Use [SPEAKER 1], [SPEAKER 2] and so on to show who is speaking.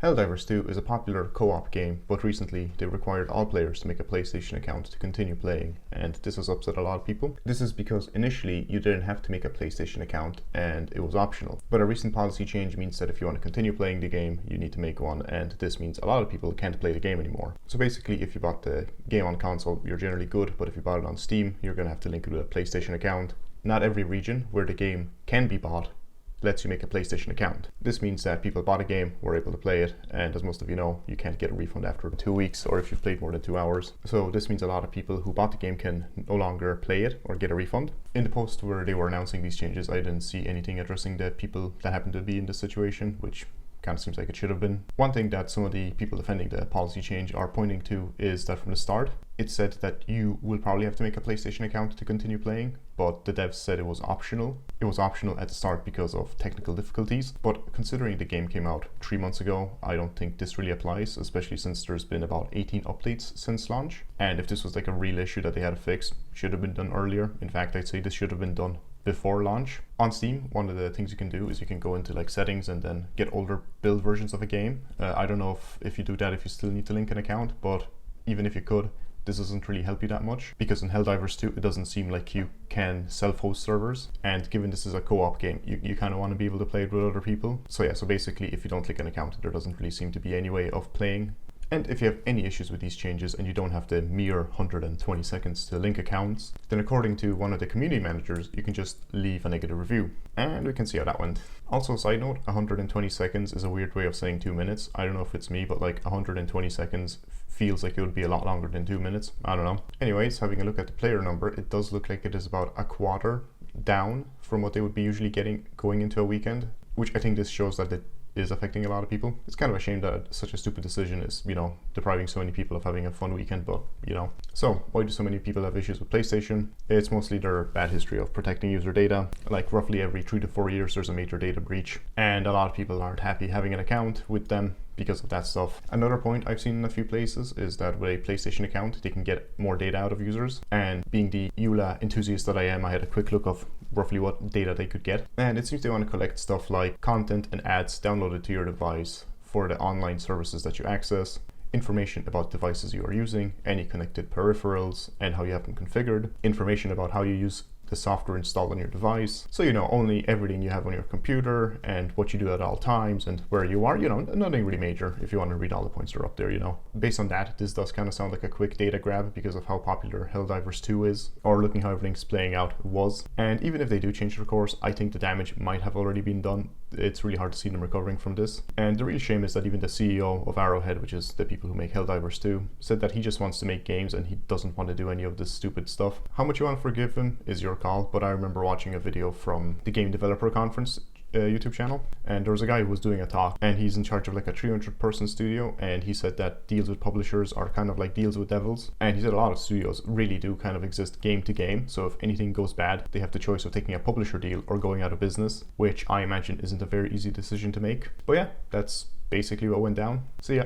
[SPEAKER 1] Helldivers 2 is a popular co-op game, but recently they required all players to make a PlayStation account to continue playing, and this has upset a lot of people. This is because initially you didn't have to make a PlayStation account and it was optional, but a recent policy change means that if you want to continue playing the game, you need to make one, and this means a lot of people can't play the game anymore. So basically, if you bought the game on console, you're generally good, but if you bought it on Steam, you're going to have to link it with a PlayStation account. Not every region where the game can be bought lets you make a PlayStation account. This means that people bought a game, were able to play it, and as most of you know, you can't get a refund after 2 weeks or if you've played more than 2 hours. So this means a lot of people who bought the game can no longer play it or get a refund. In the post where they were announcing these changes, I didn't see anything addressing the people that happened to be in this situation, which kind of seems like it should have been. One thing that some of the people defending the policy change are pointing to is that from the start, it said that you will probably have to make a PlayStation account to continue playing, but the devs said it was optional. It was optional at the start because of technical difficulties, but considering the game came out 3 months ago, I don't think this really applies, especially since there's been about 18 updates since launch. And if this was like a real issue that they had to fix, it should have been done earlier. In fact, I'd say this should have been done before launch. On Steam, one of the things you can do is you can go into like settings and then get older build versions of a game. I don't know if you do that, if you still need to link an account, but even if you could, this doesn't really help you that much, because in Helldivers 2 it doesn't seem like you can self-host servers, and given this is a co-op game, you kind of want to be able to play it with other people. So yeah, so basically if you don't link an account, there doesn't really seem to be any way of playing. And if you have any issues with these changes and you don't have the mere 120 seconds to link accounts, then according to one of the community managers, you can just leave a negative review. And we can see how that went. Also, side note, 120 seconds is a weird way of saying 2 minutes. I don't know if it's me, but like 120 seconds feels like it would be a lot longer than 2 minutes. I don't know. Anyways, having a look at the player number, it does look like it is about a quarter down from what they would be usually getting going into a weekend, which I think this shows that it is affecting a lot of people. It's kind of a shame that such a stupid decision is, depriving so many people of having a fun weekend, but So why do so many people have issues with PlayStation? It's mostly their bad history of protecting user data. Like roughly every 3 to 4 years there's a major data breach, and a lot of people aren't happy having an account with them because of that stuff. Another point I've seen in a few places is that with a PlayStation account, they can get more data out of users. And being the EULA enthusiast that I am, I had a quick look of roughly what data they could get. And it seems they want to collect stuff like content and ads downloaded to your device for the online services that you access, information about devices you are using, any connected peripherals and how you have them configured, information about how you use the software installed on your device. So only everything you have on your computer and what you do at all times and where you are, nothing really major if you want to read all the points that are up there, Based on that, this does kind of sound like a quick data grab because of how popular Helldivers 2 is, or looking how everything's playing out was. And even if they do change their course, I think the damage might have already been done. It's really hard to see them recovering from this. And the real shame is that even the CEO of Arrowhead, which is the people who make Helldivers 2, said that he just wants to make games and he doesn't want to do any of this stupid stuff. How much you want to forgive him is your call, but I remember watching a video from the Game Developer Conference YouTube channel, and there was a guy who was doing a talk, and he's in charge of like a 300-person studio, and he said that deals with publishers are kind of like deals with devils, and he said a lot of studios really do kind of exist game to game, so if anything goes bad, they have the choice of taking a publisher deal or going out of business, which I imagine isn't a very easy decision to make. But yeah, that's basically what went down. See ya.